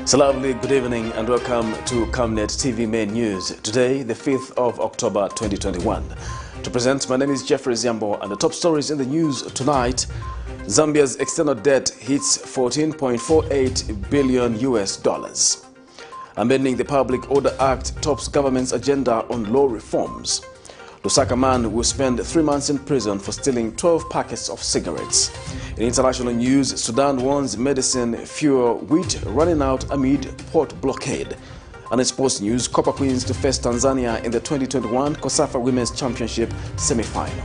So lovely, good evening and welcome to Camnet TV Main News. Today, the 5th of October 2021. To present, my name is Jeffrey Ziambo and the top stories in the news tonight. Zambia's external debt hits $14.48 billion US. Amending the Public Order Act tops government's agenda on law reforms. LUSAKA man will spend 3 months in prison for stealing 12 packets of cigarettes. In international news, Sudan warns medicine, fuel, wheat running out amid port blockade. And in sports news, Copper Queens to face Tanzania in the 2021 COSAFA Women's Championship semi-final.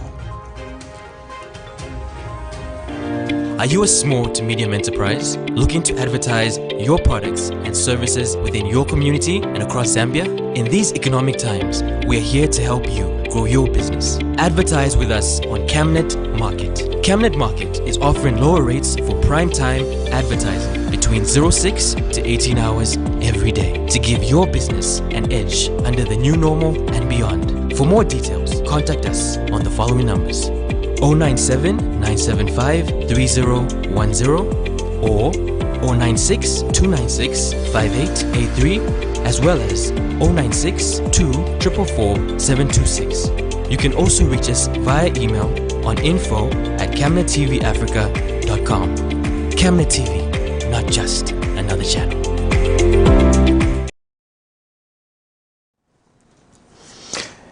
Are you a small to medium enterprise looking to advertise your products and services within your community and across Zambia? In these economic times, we are here to help you grow your business. Advertise with us on Camnet Market. Camnet Market is offering lower rates for prime time advertising between 06 to 18 hours every day to give your business an edge under the new normal and beyond. For more details, contact us on the following numbers: 097 975 3010 or 096 296 5883, as well as 096 244 726. You can also reach us via email on info@camnettvafrica.com. Camnet TV, not just another channel.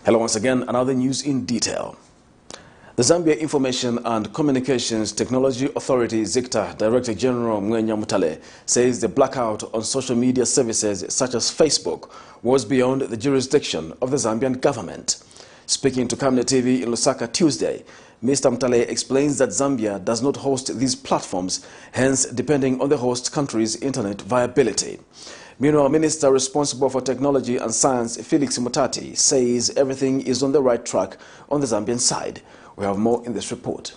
Hello once again, another news in detail. The Zambia Information and Communications Technology Authority ZICTA Director General Mwenya Mutale says the blackout on social media services such as Facebook was beyond the jurisdiction of the Zambian government. Speaking to Camnet TV in Lusaka Tuesday, Mr. Mutale explains that Zambia does not host these platforms, hence depending on the host country's internet viability. Meanwhile, Minister responsible for Technology and Science, Felix Mutati, says everything is on the right track on the Zambian side. We have more in this report.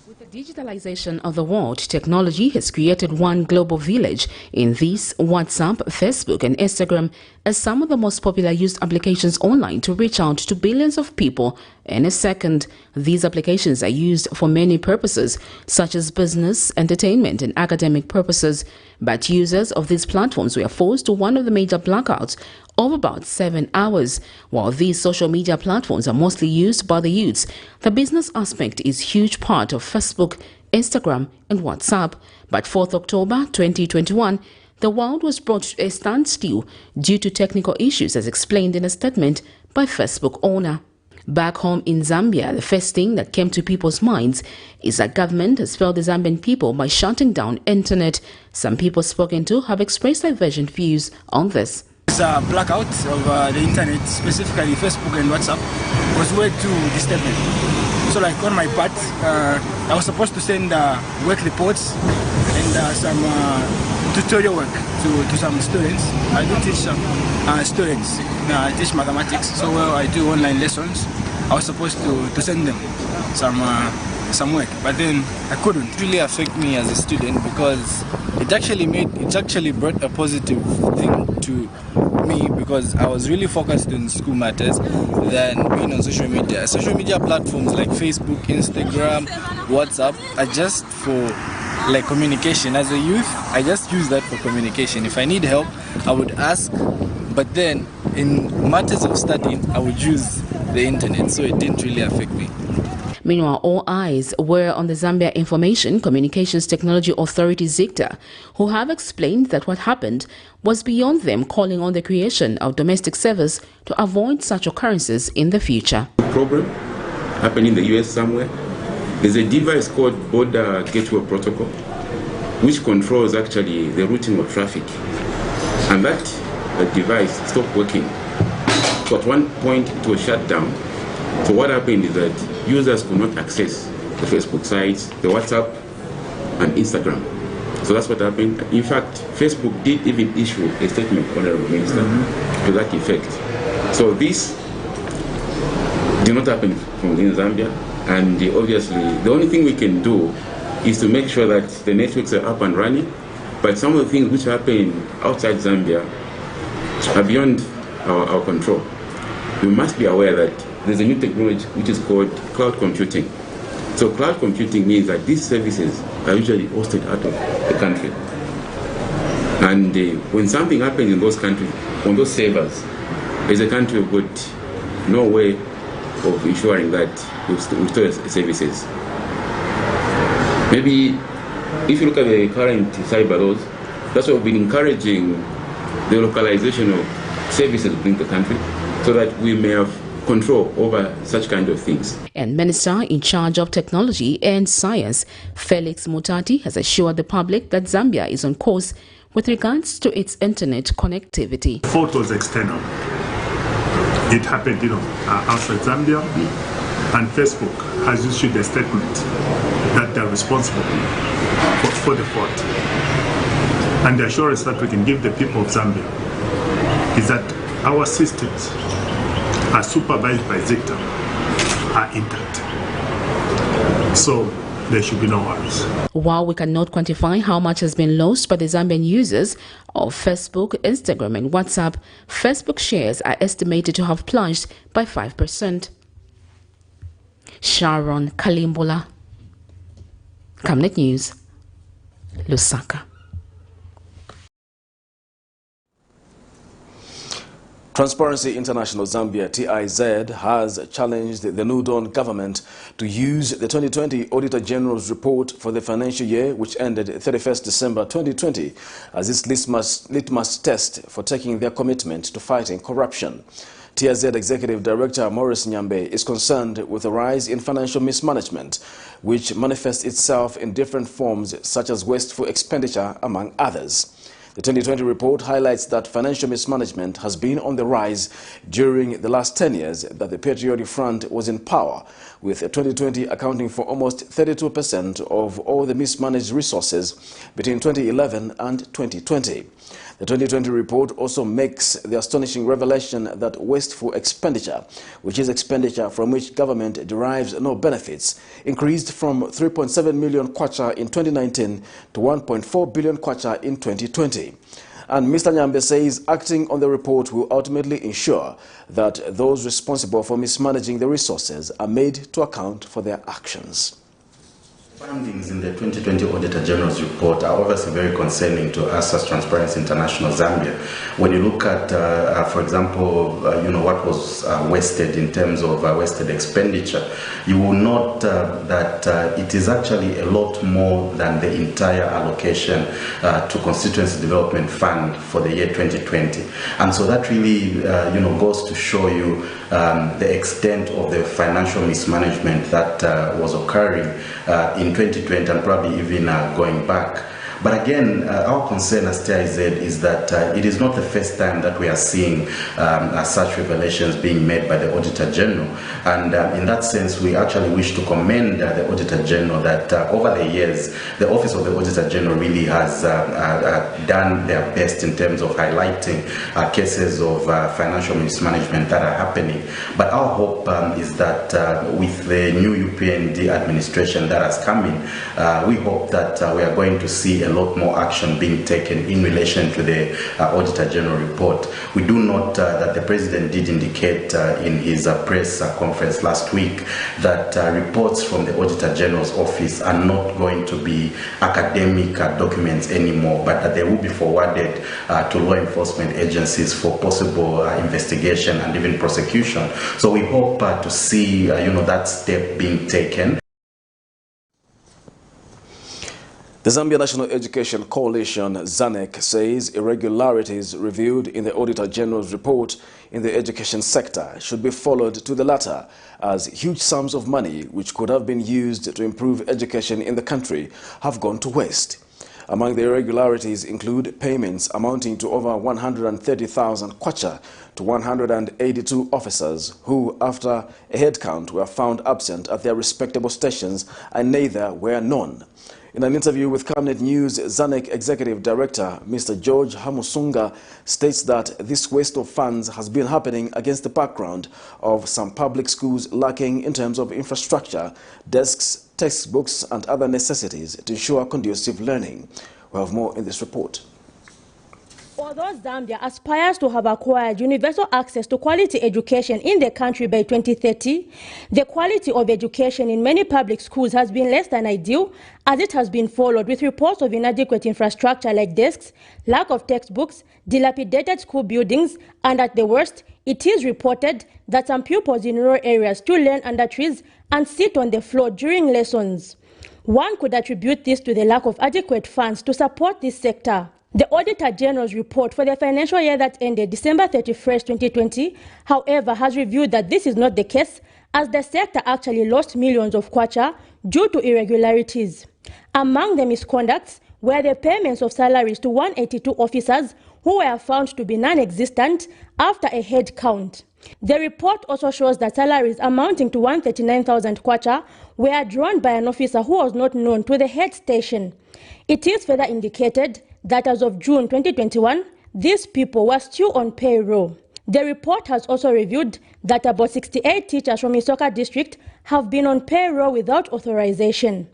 With the digitalization of the world, technology has created one global village in these WhatsApp, Facebook and Instagram as some of the most popular used applications online to reach out to billions of people in a second. These applications are used for many purposes, such as business, entertainment and academic purposes. But users of these platforms were forced to one of the major blackouts of about 7 hours. While these social media platforms are mostly used by the youths, the business aspect is a huge part of Facebook, Instagram and WhatsApp. But 4th October 2021, the world was brought to a standstill due to technical issues, as explained in a statement by Facebook owner. Back home in Zambia, the first thing that came to people's minds is that government has failed the Zambian people by shutting down internet. Some people spoken to have expressed divergent views on this. It's a blackout of the internet, specifically Facebook and WhatsApp, was way too disturbing. So like on my part, I was supposed to send work reports and some tutorial work to some students. I do teach some students. I teach mathematics, so I do online lessons. I was supposed to send them some work, but then I couldn't. It really affected me as a student because it actually brought a positive thing to me, because I was really focused on school matters than being on social media. Social media platforms like Facebook, Instagram, WhatsApp are just for like communication. As a youth, I just use that for communication. If I need help, I would ask, but then in matters of studying, I would use the internet, so it didn't really affect me. Meanwhile, all eyes were on the Zambia Information Communications Technology Authority ZICTA, who have explained that what happened was beyond them, calling on the creation of domestic servers to avoid such occurrences in the future. Problem happened in the US somewhere. There's a device called Border Gateway Protocol, which controls actually the routing of traffic. And that device stopped working. So at one point it was shut down. So what happened is that users could not access the Facebook sites, the WhatsApp and Instagram. So that's what happened. In fact, Facebook did even issue a statement, Honorable Minister, to that effect. So this did not happen in Zambia, and obviously the only thing we can do is to make sure that the networks are up and running, but some of the things which happen outside Zambia are beyond our control. We must be aware that there's a new technology which is called cloud computing. So cloud computing means that these services are usually hosted out of the country. And when something happens in those countries, on those servers, as a country, we've got no way of ensuring that we restore services. Maybe if you look at the current cyber laws, that's why we've been encouraging the localization of services within the country so that we may have control over such kind of things. And Minister in charge of Technology and Science, Felix Mutati, has assured the public that Zambia is on course with regards to its internet connectivity. Fault was external. It happened, outside Zambia, and Facebook has issued a statement that they're responsible for the fault. And the assurance that we can give the people of Zambia is that our systems are supervised by ZICTA, are intact. So there should be no worries. While we cannot quantify how much has been lost by the Zambian users of Facebook, Instagram and WhatsApp, Facebook shares are estimated to have plunged by 5%. Sharon Kalimbola, Camnet News, Lusaka. Transparency International Zambia (TIZ) has challenged the new dawn government to use the 2020 Auditor General's report for the financial year, which ended 31st December 2020, as its litmus test for taking their commitment to fighting corruption. TIZ Executive Director Maurice Nyambe is concerned with a rise in financial mismanagement, which manifests itself in different forms such as wasteful expenditure, among others. The 2020 report highlights that financial mismanagement has been on the rise during the last 10 years that the Patriotic Front was in power, with 2020 accounting for almost 32% of all the mismanaged resources between 2011 and 2020. The 2020 report also makes the astonishing revelation that wasteful expenditure, which is expenditure from which government derives no benefits, increased from 3.7 million kwacha in 2019 to 1.4 billion kwacha in 2020. And Mr. Nyambe says acting on the report will ultimately ensure that those responsible for mismanaging the resources are made to account for their actions. Findings in the 2020 Auditor General's report are obviously very concerning to us as Transparency International Zambia. When you look at, for example, what was wasted in terms of wasted expenditure, you will note that it is actually a lot more than the entire allocation to Constituency Development Fund for the year 2020. And so that really, goes to show you the extent of the financial mismanagement that was occurring in 2020 and probably even going back. But again, our concern as TIZ is that it is not the first time that we are seeing such revelations being made by the Auditor General. And in that sense, we actually wish to commend the Auditor General that over the years, the Office of the Auditor General really has done their best in terms of highlighting cases of financial mismanagement that are happening. But our hope is that with the new UPND administration that has come in, we hope that we are going to see a lot more action being taken in relation to the Auditor General report. We do note that the President did indicate in his press conference last week that reports from the Auditor General's office are not going to be academic documents anymore, but that they will be forwarded to law enforcement agencies for possible investigation and even prosecution. So we hope to see that step being taken. The Zambia National Education Coalition, ZANEC, says irregularities revealed in the Auditor General's report in the education sector should be followed to the latter, as huge sums of money which could have been used to improve education in the country have gone to waste. Among the irregularities include payments amounting to over 130,000 kwacha to 182 officers who, after a head count, were found absent at their respectable stations and neither were known. In an interview with Camnet News, ZANEC Executive Director Mr. George Hamusunga states that this waste of funds has been happening against the background of some public schools lacking in terms of infrastructure, desks, textbooks and other necessities to ensure conducive learning. We have more in this report. Although Zambia aspires to have acquired universal access to quality education in the country by 2030, the quality of education in many public schools has been less than ideal, as it has been followed with reports of inadequate infrastructure like desks, lack of textbooks, dilapidated school buildings, and at the worst, it is reported that some pupils in rural areas still learn under trees and sit on the floor during lessons. One could attribute this to the lack of adequate funds to support this sector. The Auditor General's report for the financial year that ended December 31st, 2020, however, has revealed that this is not the case, as the sector actually lost millions of kwacha due to irregularities. Among the misconducts were the payments of salaries to 182 officers who were found to be non-existent after a head count. The report also shows that salaries amounting to 139,000 kwacha were drawn by an officer who was not known to the head station. It is further indicated that as of June 2021, these people were still on payroll. The report has also revealed that about 68 teachers from LUSAKA district have been on payroll without authorization.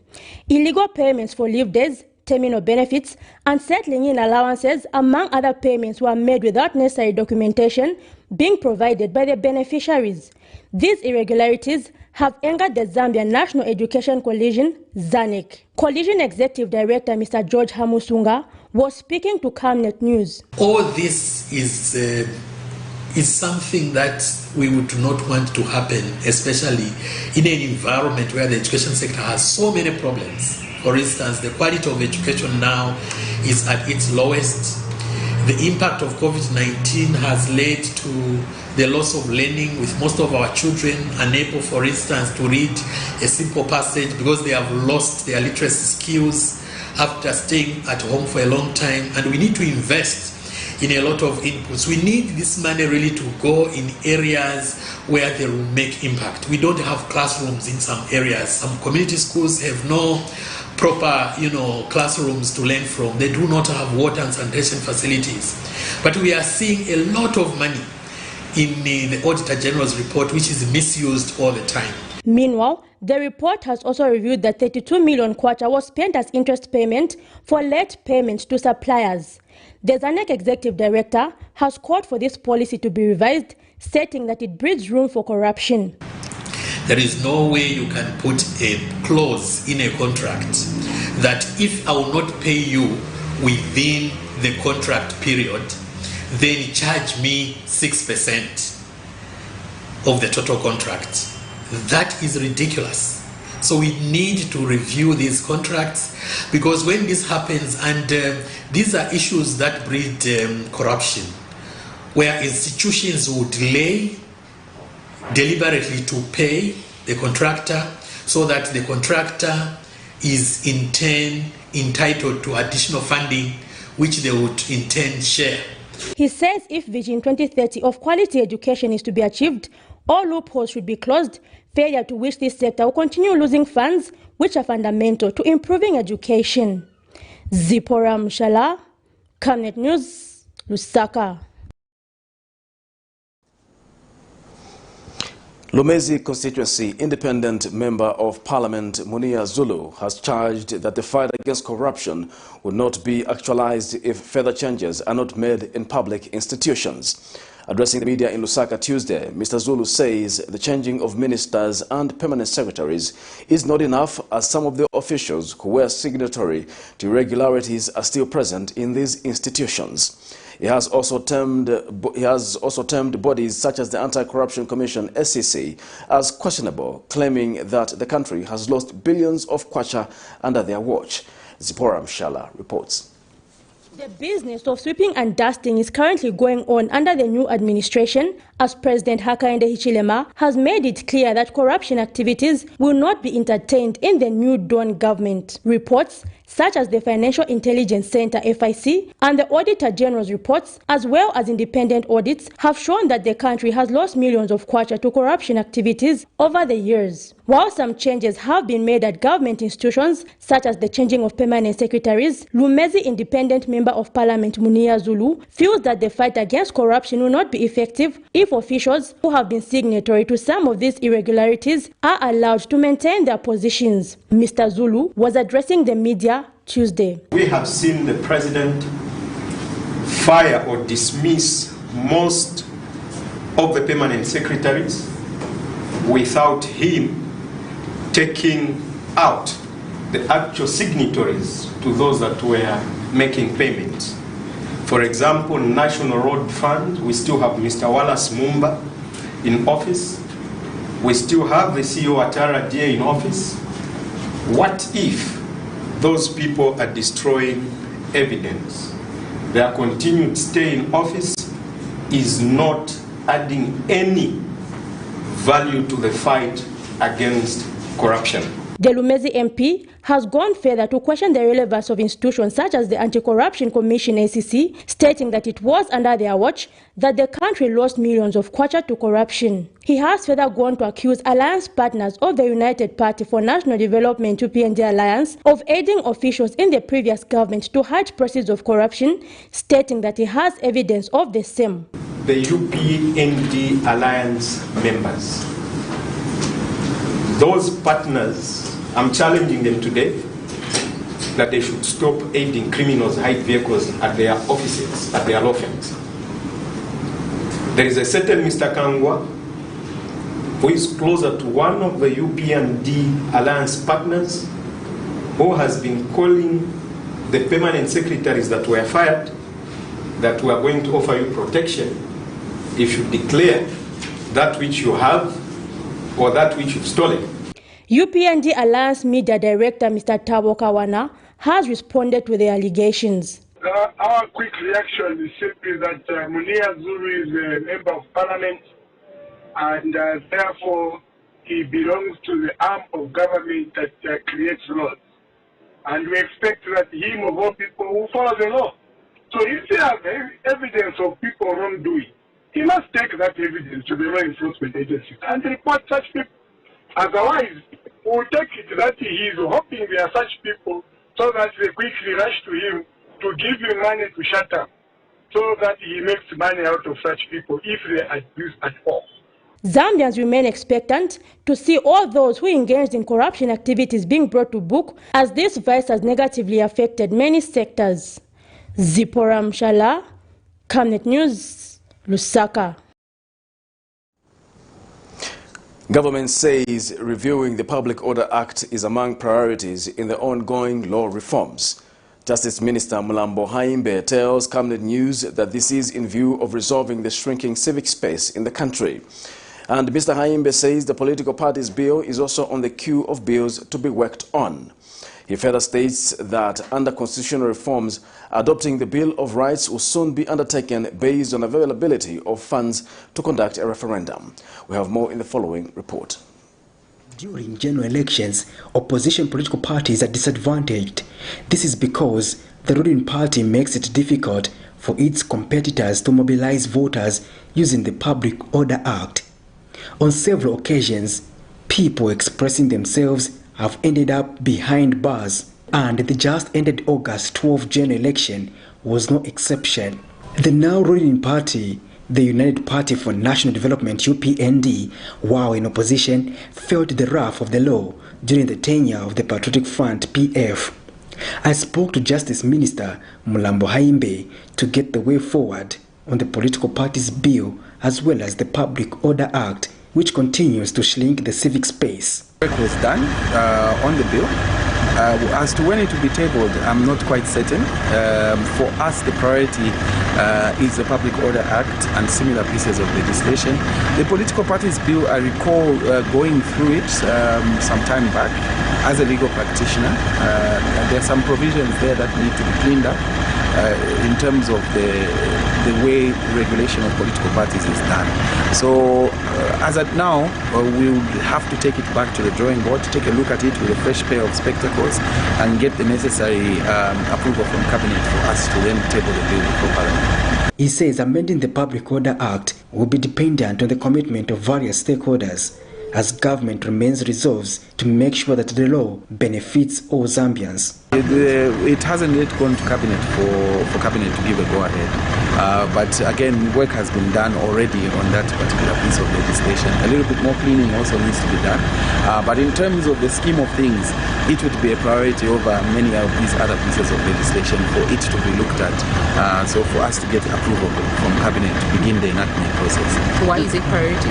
Illegal payments for leave days, terminal benefits, and settling in allowances, among other payments, were made without necessary documentation being provided by the beneficiaries. These irregularities have angered the Zambian National Education Coalition, ZANEC. Coalition Executive Director Mr. George Hamusunga was speaking to Camnet News. All this is something that we would not want to happen, especially in an environment where the education sector has so many problems. For instance, the quality of education now is at its lowest. The impact of COVID-19 has led to the loss of learning, with most of our children unable, for instance, to read a simple passage because they have lost their literacy skills after staying at home for a long time. And we need to invest in a lot of inputs. We need this money really to go in areas where they will make impact. We don't have classrooms in some areas. Some community schools have no proper, classrooms to learn from. They do not have water and sanitation facilities. But we are seeing a lot of money in the Auditor General's report, which is misused all the time. Meanwhile, the report has also revealed that 32 million kwacha was spent as interest payment for late payments to suppliers. The ZANEC Executive Director has called for this policy to be revised, stating that it breeds room for corruption. There is no way you can put a clause in a contract that if I will not pay you within the contract period, then charge me 6% of the total contract. That is ridiculous. So we need to review these contracts, because when this happens, and these are issues that breed corruption, where institutions will delay deliberately to pay the contractor so that the contractor is in turn entitled to additional funding, which they would in turn share. He says if Vision 2030 of quality education is to be achieved, all loopholes should be closed, failure to which this sector will continue losing funds which are fundamental to improving education. Zipporah Mshala, Camnet News, Lusaka. Lumezi constituency independent member of parliament Munia Zulu has charged that the fight against corruption will not be actualized if further changes are not made in public institutions. Addressing the media in Lusaka Tuesday, Mr. Zulu says the changing of ministers and permanent secretaries is not enough, as some of the officials who were signatory to irregularities are still present in these institutions. He has also termed bodies such as the Anti-Corruption Commission (SCC) as questionable, claiming that the country has lost billions of kwacha under their watch. Zipporah Mshala reports. The business of sweeping and dusting is currently going on under the new administration, as President Hakainde Hichilema has made it clear that corruption activities will not be entertained in the new Dawn government. Reports such as the Financial Intelligence Center (FIC) and the Auditor General's reports, as well as independent audits, have shown that the country has lost millions of kwacha to corruption activities over the years. While some changes have been made at government institutions, such as the changing of permanent secretaries, Lumezi independent member of parliament Munia Zulu feels that the fight against corruption will not be effective if officials who have been signatory to some of these irregularities are allowed to maintain their positions. Mr. Zulu was addressing the media Tuesday. We have seen the president fire or dismiss most of the permanent secretaries without him taking out the actual signatories to those that were making payments. For example, National Road Fund, we still have Mr. Wallace Mumba in office. We still have the CEO Atara Dia in office. What if those people are destroying evidence? Their continued stay in office is not adding any value to the fight against corruption. The Lumezi MP has gone further to question the relevance of institutions such as the Anti-Corruption Commission ACC, stating that it was under their watch that the country lost millions of kwacha to corruption. He has further gone to accuse alliance partners of the United Party for National Development UPND Alliance of aiding officials in the previous government to hide proceeds of corruption, stating that he has evidence of the same. The UPND Alliance members, those partners, I'm challenging them today that they should stop aiding criminals hide vehicles at their offices, at their law firms. There is a certain Mr. Kangwa who is closer to one of the UPND Alliance partners who has been calling the permanent secretaries that were fired that we are going to offer you protection if you declare that which you have or that which you've stolen. UPND Alliance Media Director Mr. Tabo Kawana has responded to the allegations. Our quick reaction is simply that Munia Zulu is a member of parliament and therefore he belongs to the arm of government that creates laws. And we expect that him of all people will follow the law. So if there are evidence of people wrongdoing, he must take that evidence to the law enforcement agencies and report such people. Otherwise, we'll take it that he is hoping there are such people so that they quickly rush to him to give him money to shut up, so that he makes money out of such people if they abuse at all. Zambians remain expectant to see all those who engaged in corruption activities being brought to book, as this vice has negatively affected many sectors. Zipporah Mshala, Camnet News, Lusaka. Government says reviewing the Public Order Act is among priorities in the ongoing law reforms. Justice Minister Mulambo Haimbe tells Camnet News that this is in view of resolving the shrinking civic space in the country. And Mr. Haimbe says the political parties bill is also on the queue of bills to be worked on. He further states that under constitutional reforms, adopting the Bill of Rights will soon be undertaken based on availability of funds to conduct a referendum. We have more in the following report. During general elections, opposition political parties are disadvantaged. This is because the ruling party makes it difficult for its competitors to mobilize voters using the Public Order Act. On several occasions, people expressing themselves have ended up behind bars, and the just ended August 12 general election was no exception. The now ruling party, the United Party for National Development UPND, while in opposition, felt the wrath of the law during the tenure of the Patriotic Front PF. I spoke to Justice Minister Mulambo Haimbe to get the way forward on the political parties bill as well as the Public Order Act, which continues to shrink the civic space. Work was done on the bill. As to when it will be tabled, I'm not quite certain. For us, the priority is the Public Order Act and similar pieces of legislation. The political parties bill, I recall going through it some time back as a legal practitioner. There are some provisions there that need to be cleaned up in terms of the way regulation of political parties is done. So as at now, we will have to take it back to the drawing board, to take a look at it with a fresh pair of spectacles and get the necessary approval from Cabinet for us to then table the bill before Parliament. He says amending the Public Order Act will be dependent on the commitment of various stakeholders, as government remains resolved to make sure that the law benefits all Zambians. It hasn't yet gone to Cabinet for Cabinet to give a go-ahead. But again, work has been done already on that particular piece of legislation. A little bit more cleaning also needs to be done. But in terms of the scheme of things, it would be a priority over many of these other pieces of legislation for it to be looked at. So for us to get approval from Cabinet to begin the enactment process. Why is it priority?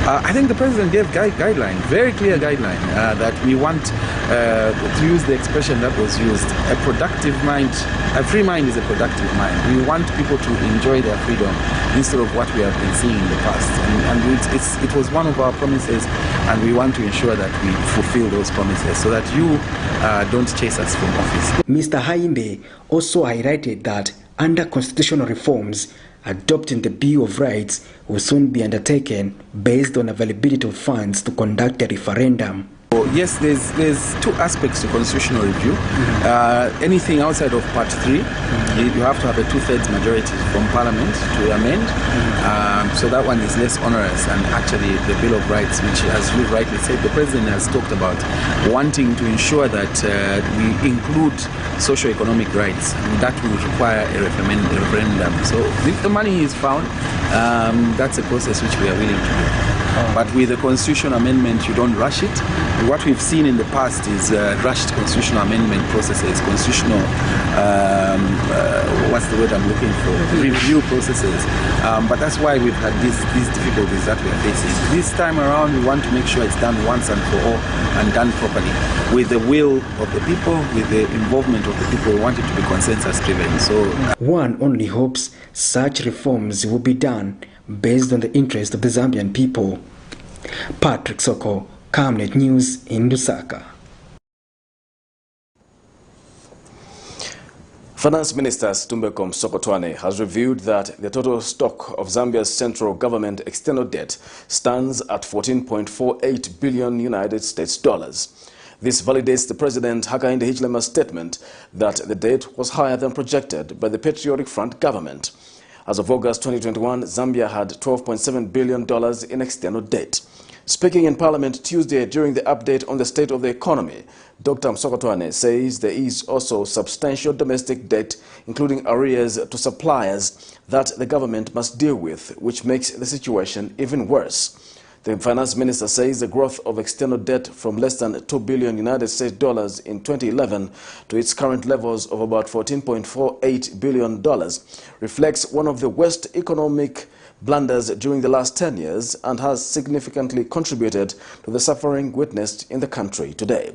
I think the President gave guideline, very clear guideline, that we want, to use the expression that was used, a productive mind, a free mind is a productive mind. We want people to enjoy their freedom instead of what we have been seeing in the past. And it was one of our promises, and we want to ensure that we fulfill those promises so that you don't chase us from office. Mr. Haimbe also highlighted that under constitutional reforms, adopting the Bill of Rights will soon be undertaken based on availability of funds to conduct a referendum. Yes, there's two aspects to constitutional review. Anything outside of Part 3, you have to have a 2/3 majority from Parliament to amend. So that one is less onerous, and actually the Bill of Rights, which, as you rightly said, the President has talked about wanting to ensure that we include socio-economic rights, and that will require a referendum. So if the money is found, that's a process which we are willing to do. But with the constitutional amendment, you don't rush it. What we've seen in the past is rushed constitutional amendment processes, constitutional, what's the word I'm looking for? Review processes. But that's why we've had these difficulties that we are facing. This time around, we want to make sure it's done once and for all and done properly. With the will of the people, with the involvement of the people, we want it to be consensus-driven. So one only hopes such reforms will be done based on the interest of the Zambian people. Patrick Soko, Camnet News in Lusaka. Finance Minister Stumbeko Msokotwane has revealed that the total stock of Zambia's central government external debt stands at $14.48 billion United States dollars. This validates the President Hakainde Hichilema's statement that the debt was higher than projected by the Patriotic Front government. As of August 2021, Zambia had $12.7 billion in external debt. Speaking in Parliament Tuesday during the update on the state of the economy, Dr. Msokotwane says there is also substantial domestic debt, including arrears to suppliers, that the government must deal with, which makes the situation even worse. The finance minister says the growth of external debt from less than $2 billion United States dollars in 2011 to its current levels of about $14.48 billion reflects one of the worst economic blunders during the last 10 years and has significantly contributed to the suffering witnessed in the country today.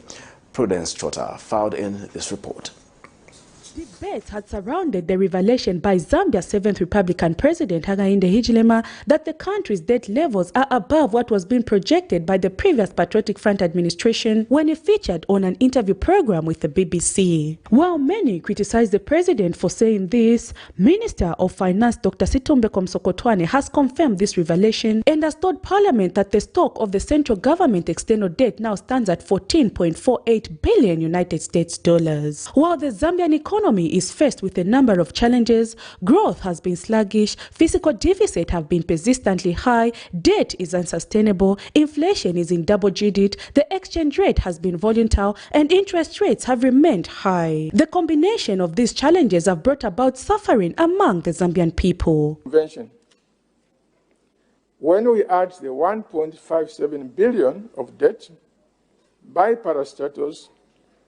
Prudence Chota filed in this report. Debate had surrounded the revelation by Zambia's 7th Republican President Hakainde Hichilema that the country's debt levels are above what was being projected by the previous Patriotic Front administration when he featured on an interview program with the BBC. While many criticized the president for saying this, Minister of Finance Dr. Stumbeko Msokotwane has confirmed this revelation and has told Parliament that the stock of the central government external debt now stands at $14.48 billion United States dollars. While the Zambian economy is faced with a number of challenges, growth has been sluggish, fiscal deficit have been persistently high, debt is unsustainable, inflation is in double digit, the exchange rate has been volatile, and interest rates have remained high. The combination of these challenges have brought about suffering among the Zambian people. When we add the 1.57 billion of debt by parastatus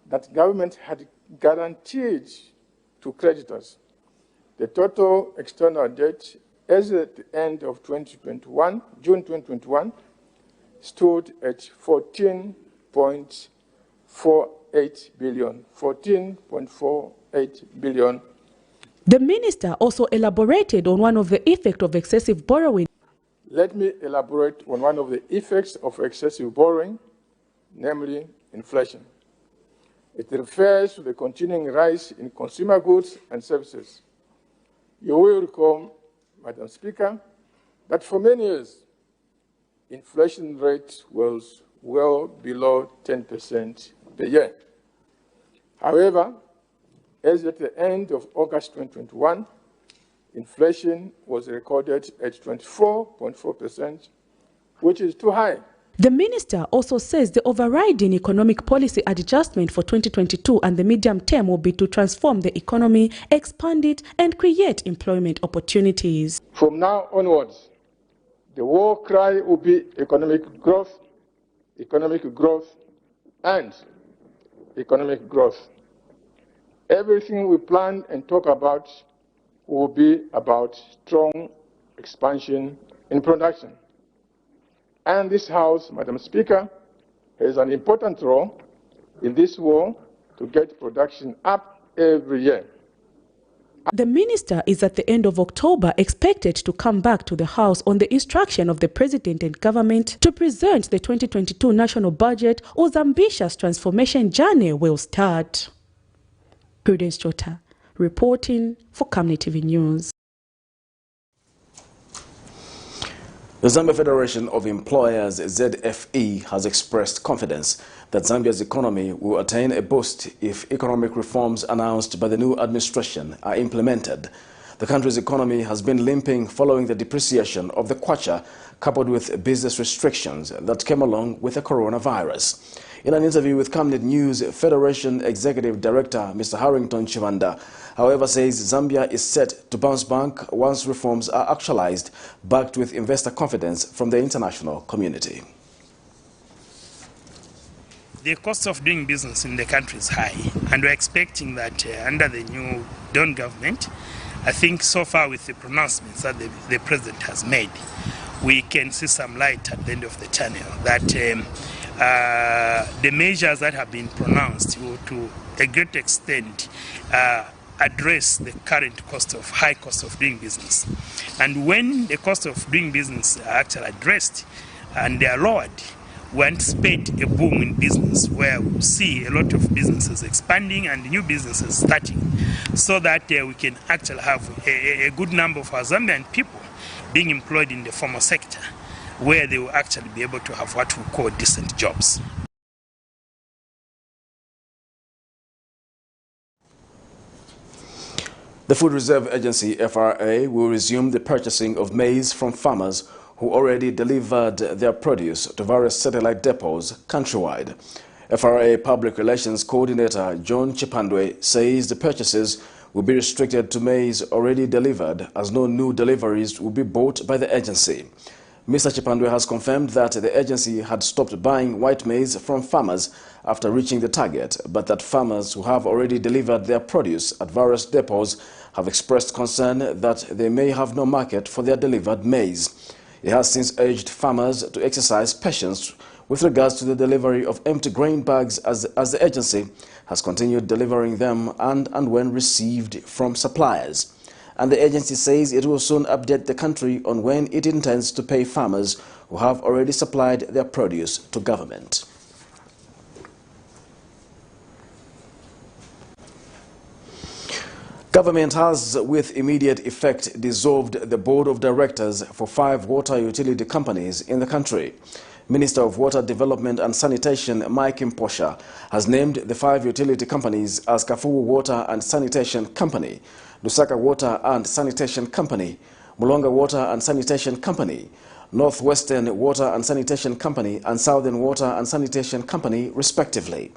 that government had guaranteed to creditors, the total external debt as at the end of 2021, June 2021, stood at 14.48 billion. 14.48 billion. The minister also elaborated on one of the effects of excessive borrowing. Let me elaborate on one of the effects of excessive borrowing, namely inflation. It refers to the continuing rise in consumer goods and services. You will recall, Madam Speaker, that for many years, inflation rate was well below 10% per year. However, as at the end of August 2021, inflation was recorded at 24.4%, which is too high. The minister also says the overriding economic policy adjustment for 2022 and the medium term will be to transform the economy, expand it, and create employment opportunities. From now onwards, the war cry will be economic growth, and economic growth. Everything we plan and talk about will be about strong expansion in production. And this House, Madam Speaker, has an important role in this war to get production up every year. The minister is at the end of October expected to come back to the House on the instruction of the President and government to present the 2022 national budget, whose ambitious transformation journey will start. Prudence Chota, reporting for Camnet TV News. The Zambia Federation of Employers, ZFE, has expressed confidence that Zambia's economy will attain a boost if economic reforms announced by the new administration are implemented. The country's economy has been limping following the depreciation of the kwacha, coupled with business restrictions that came along with the coronavirus. In an interview with Camnet News, Federation Executive Director Mr. Harrington Chivanda, however, says Zambia is set to bounce back once reforms are actualized, backed with investor confidence from the international community. The cost of doing business in the country is high, and we're expecting that under the new Dawn government, I think so far with the pronouncements that the President has made, we can see some light at the end of the tunnel, that the measures that have been pronounced will to a great extent address the current high cost of doing business. And when the cost of doing business are actually addressed and they are lowered, we anticipate a boom in business where we'll see a lot of businesses expanding and new businesses starting, so that we can actually have a good number of our Zambian people being employed in the formal sector, where they will actually be able to have what we call decent jobs. The Food Reserve Agency, FRA, will resume the purchasing of maize from farmers who already delivered their produce to various satellite depots countrywide. FRA Public Relations Coordinator John Chipandwe says the purchases will be restricted to maize already delivered, as no new deliveries will be bought by the agency. Mr. Chipandwe has confirmed that the agency had stopped buying white maize from farmers after reaching the target, but that farmers who have already delivered their produce at various depots have expressed concern that they may have no market for their delivered maize. He has since urged farmers to exercise patience with regards to the delivery of empty grain bags, as the agency has continued delivering them and when received from suppliers. And the agency says it will soon update the country on when it intends to pay farmers who have already supplied their produce to government. Government has, with immediate effect, dissolved the board of directors for 5 water utility companies in the country. Minister of Water Development and Sanitation Mike Mposha has named the 5 utility companies as Kafuwu Water and Sanitation Company, Lusaka Water and Sanitation Company, Mulonga Water and Sanitation Company, Northwestern Water and Sanitation Company, and Southern Water and Sanitation Company, respectively.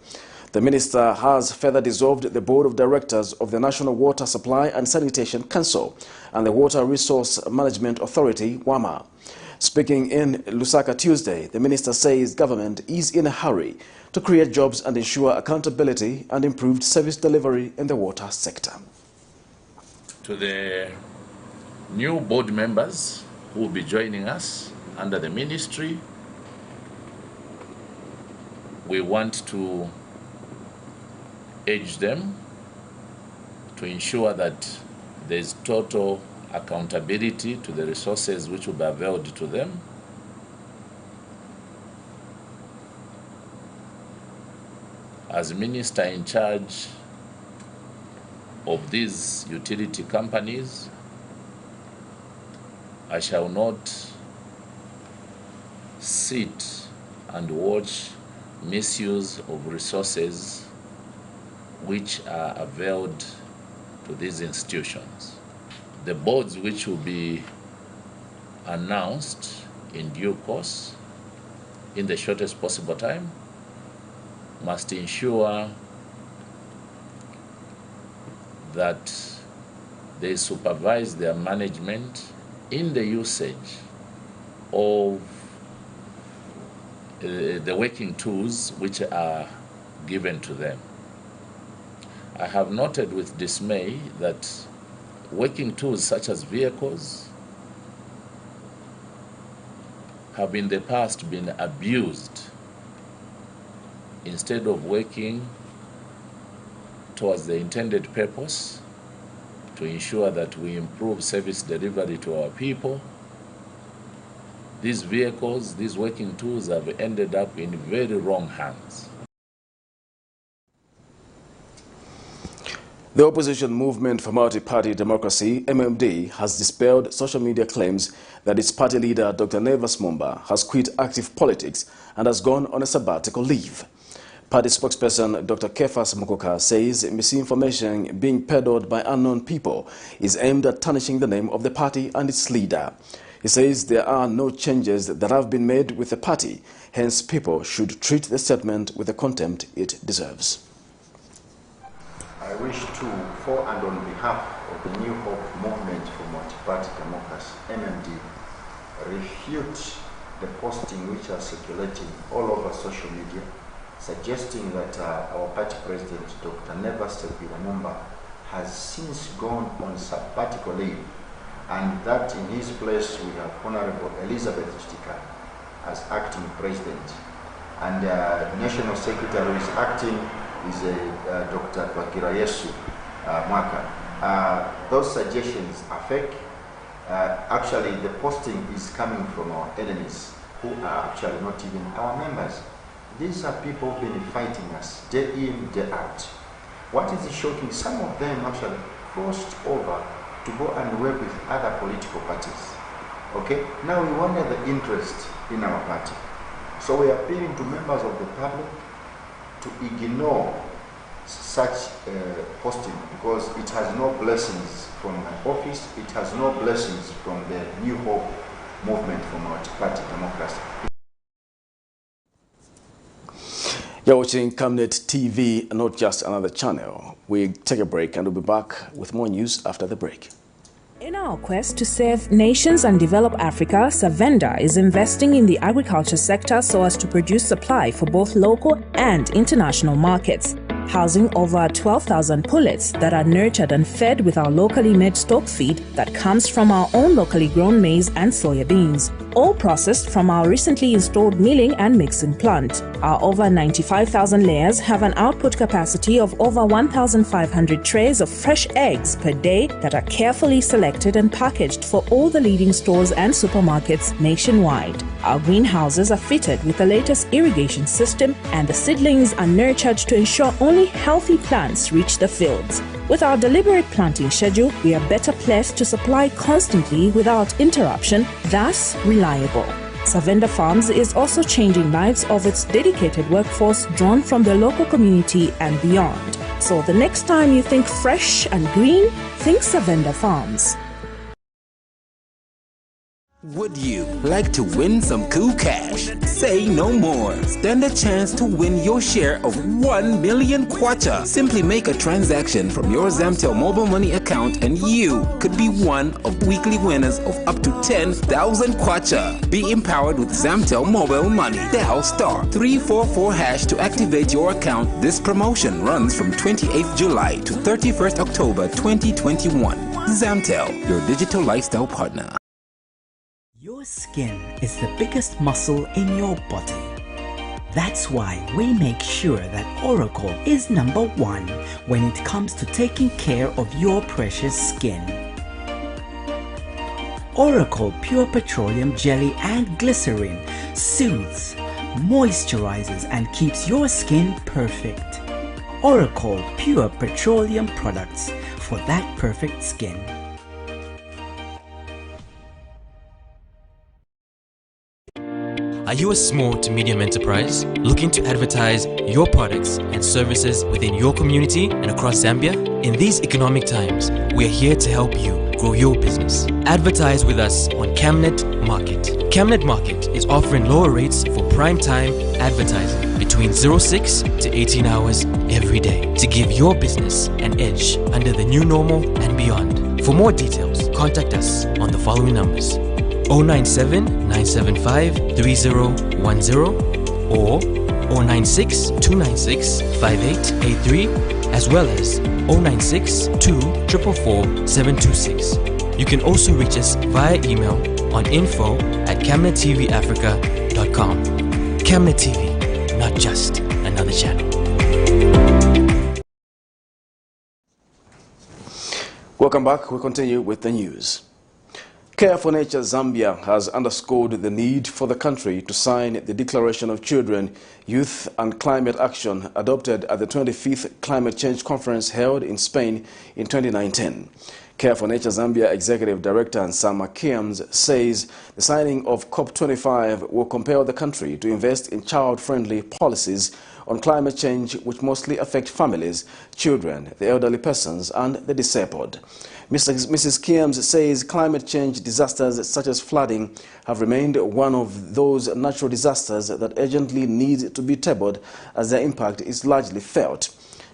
The minister has further dissolved the board of directors of the National Water Supply and Sanitation Council and the Water Resource Management Authority, WAMA. Speaking in Lusaka Tuesday, the minister says government is in a hurry to create jobs and ensure accountability and improved service delivery in the water sector. To the new board members who will be joining us under the ministry, we want to urge them to ensure that there is total accountability to the resources which will be availed to them. As minister in charge of these utility companies, I shall not sit and watch misuse of resources which are availed to these institutions. The boards which will be announced in due course in the shortest possible time, must ensure that they supervise their management in the usage of the working tools which are given to them. I have noted with dismay that working tools such as vehicles have in the past been abused instead of working towards the intended purpose to ensure that we improve service delivery to our people. These vehicles, these working tools have ended up in very wrong hands. The opposition movement for multi-party democracy, MMD, has dispelled social media claims that its party leader, Dr. Nevas Mumba, has quit active politics and has gone on a sabbatical leave. Party spokesperson Dr. Kefas Mukoka says misinformation being peddled by unknown people is aimed at tarnishing the name of the party and its leader. He says there are no changes that have been made with the party, hence people should treat the statement with the contempt it deserves. I wish to, for and on behalf of the New Hope Movement for Multi-Party Democracy, MMD, refute the posting which are circulating all over social media, suggesting that our party president, Dr. Nevas Mumba, has since gone on sabbatical leave, and that in his place we have Honorable Elizabeth Stika as acting president, and National Secretary who is acting is Dr. Twagirayesu Mwaka. Those suggestions are fake. Actually, the posting is coming from our enemies, who are actually not even our members. These are people who've been fighting us day in, day out. What is shocking, some of them actually crossed over to go and work with other political parties. Okay? Now we wonder the interest in our party. So we are appealing to members of the public to ignore such posting, because it has no blessings from my office, it has no blessings from the New Hope Movement for Multi-Party Democracy. You're watching Camnet TV, not just another channel. We take a break and we'll be back with more news after the break. In our quest to serve nations and develop Africa, Savenda is investing in the agriculture sector so as to produce supply for both local and international markets, housing over 12,000 pullets that are nurtured and fed with our locally made stock feed that comes from our own locally grown maize and soya beans, all processed from our recently installed milling and mixing plant. Our over 95,000 layers have an output capacity of over 1,500 trays of fresh eggs per day that are carefully selected and packaged for all the leading stores and supermarkets nationwide. Our greenhouses are fitted with the latest irrigation system, and the seedlings are nurtured to ensure only healthy plants reach the fields. With our deliberate planting schedule, we are better placed to supply constantly without interruption, thus reliable. Savenda Farms is also changing lives of its dedicated workforce drawn from the local community and beyond. So the next time you think fresh and green, think Savenda Farms. Would you like to win some cool cash? Say no more. Stand a chance to win your share of 1 million kwacha. Simply make a transaction from your Zamtel mobile money account and you could be one of weekly winners of up to 10,000 kwacha. Be empowered with Zamtel mobile money. Dial *344# to activate your account. This promotion runs from 28th July to 31st October 2021. Zamtel, your digital lifestyle partner. Your skin is the biggest muscle in your body. That's why we make sure that Oracle is #1 when it comes to taking care of your precious skin. Oracle Pure Petroleum Jelly and Glycerin soothes, moisturizes and keeps your skin perfect. Oracle Pure Petroleum products for that perfect skin. Are you a small to medium enterprise looking to advertise your products and services within your community and across Zambia? In these economic times, we are here to help you grow your business. Advertise with us on Camnet Market. Camnet Market is offering lower rates for prime time advertising between 06 to 18 hours every day to give your business an edge under the new normal and beyond. For more details, contact us on the following numbers: 097 975 3010 or 096 296 5883, as well as 096 244 726. You can also reach us via email on info@camnettvafrica.com. Camnet TV, not just another channel. Welcome back. We continue with the news. Care for Nature Zambia has underscored the need for the country to sign the Declaration of Children, Youth and Climate Action adopted at the 25th Climate Change Conference held in Spain in 2019. Care for Nature Zambia Executive Director Nsama Kiams says the signing of COP25 will compel the country to invest in child-friendly policies on climate change which mostly affect families, children, the elderly persons and the disabled. Mrs. Kiams says climate change disasters such as flooding have remained one of those natural disasters that urgently need to be tabled as their impact is largely felt.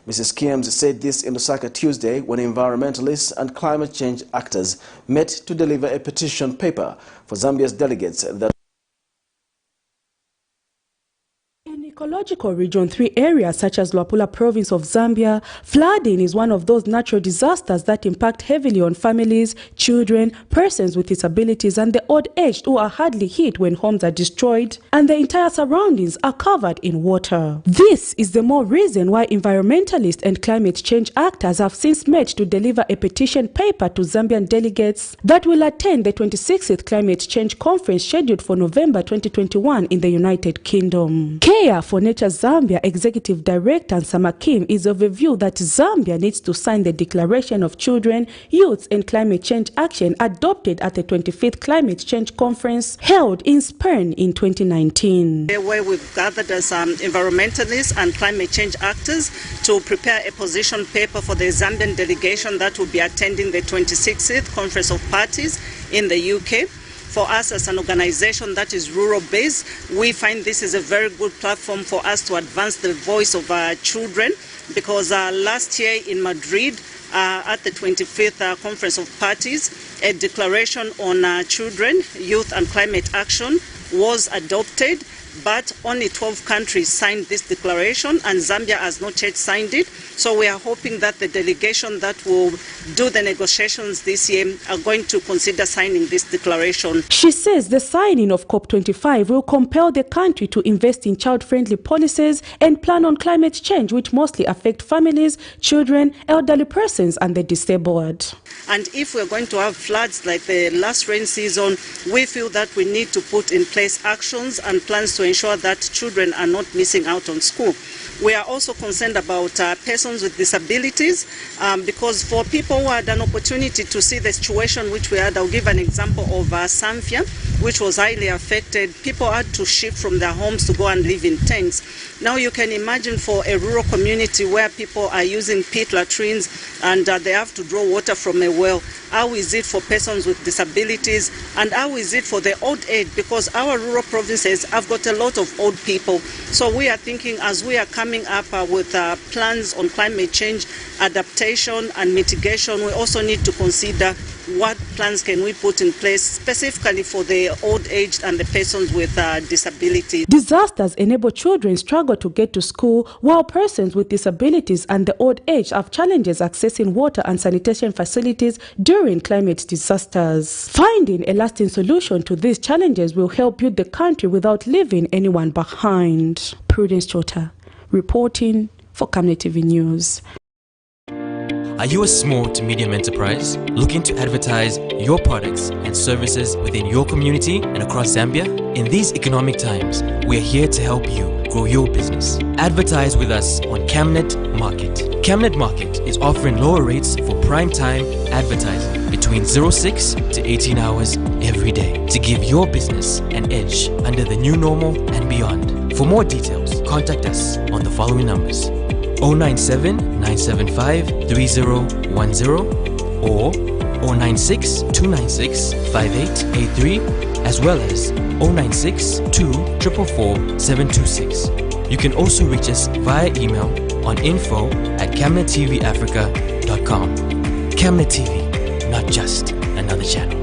Mrs. Kiams said this in Lusaka Tuesday when environmentalists and climate change actors met to deliver a petition paper for Zambia's delegates that Ecological Region 3 areas such as Luapula province of Zambia, flooding is one of those natural disasters that impact heavily on families, children, persons with disabilities and the old-aged who are hardly hit when homes are destroyed and the entire surroundings are covered in water. This is the more reason why environmentalists and climate change actors have since met to deliver a petition paper to Zambian delegates that will attend the 26th Climate Change Conference scheduled for November 2021 in the United Kingdom. Care for Nature Zambia Executive Director Nsama Kim is of the view that Zambia needs to sign the Declaration of Children, Youth and Climate Change Action adopted at the 25th Climate Change Conference held in Spain in 2019. Where we've gathered as environmentalists and climate change actors to prepare a position paper for the Zambian delegation that will be attending the 26th Conference of Parties in the UK. For us as an organization that is rural-based, we find this is a very good platform for us to advance the voice of our children, because last year in Madrid, at the 25th Conference of Parties, a declaration on children, youth and climate action was adopted, but only 12 countries signed this declaration and Zambia has not yet signed it. So we are hoping that the delegation that will do the negotiations this year are going to consider signing this declaration. She says the signing of COP25 will compel the country to invest in child-friendly policies and plan on climate change which mostly affect families, children, elderly persons and the disabled. And if we're going to have floods like the last rain season, we feel that we need to put in place actions and plans to ensure that children are not missing out on school. We are also concerned about persons with disabilities because for people who had an opportunity to see the situation which we had, I'll give an example of Samfia, which was highly affected. People had to shift from their homes to go and live in tents. Now you can imagine for a rural community where people are using pit latrines and they have to draw water from a well. How is it for persons with disabilities and how is it for the old age? Because our rural provinces have got a lot of old people. So we are thinking as we are coming up with plans on climate change, adaptation and mitigation, we also need to consider what plans can we put in place specifically for the old aged and the persons with disabilities. Disasters enable children struggle to get to school, while persons with disabilities and the old age have challenges accessing water and sanitation facilities during climate disasters. Finding a lasting solution to these challenges will help build the country without leaving anyone behind. Prudence Chota, reporting for Camnet TV News. Are you a small to medium enterprise looking to advertise your products and services within your community and across Zambia? In these economic times, we are here to help you grow your business. Advertise with us on Camnet Market. Camnet Market is offering lower rates for prime time advertising between 06 to 18 hours every day to give your business an edge under the new normal and beyond. For more details, contact us on the following numbers: 097 975 3010 or 096 296 5883, as well as 096 2 444 726. You can also reach us via email on info@camnettvafrica.com. Camnet TV, not just another channel.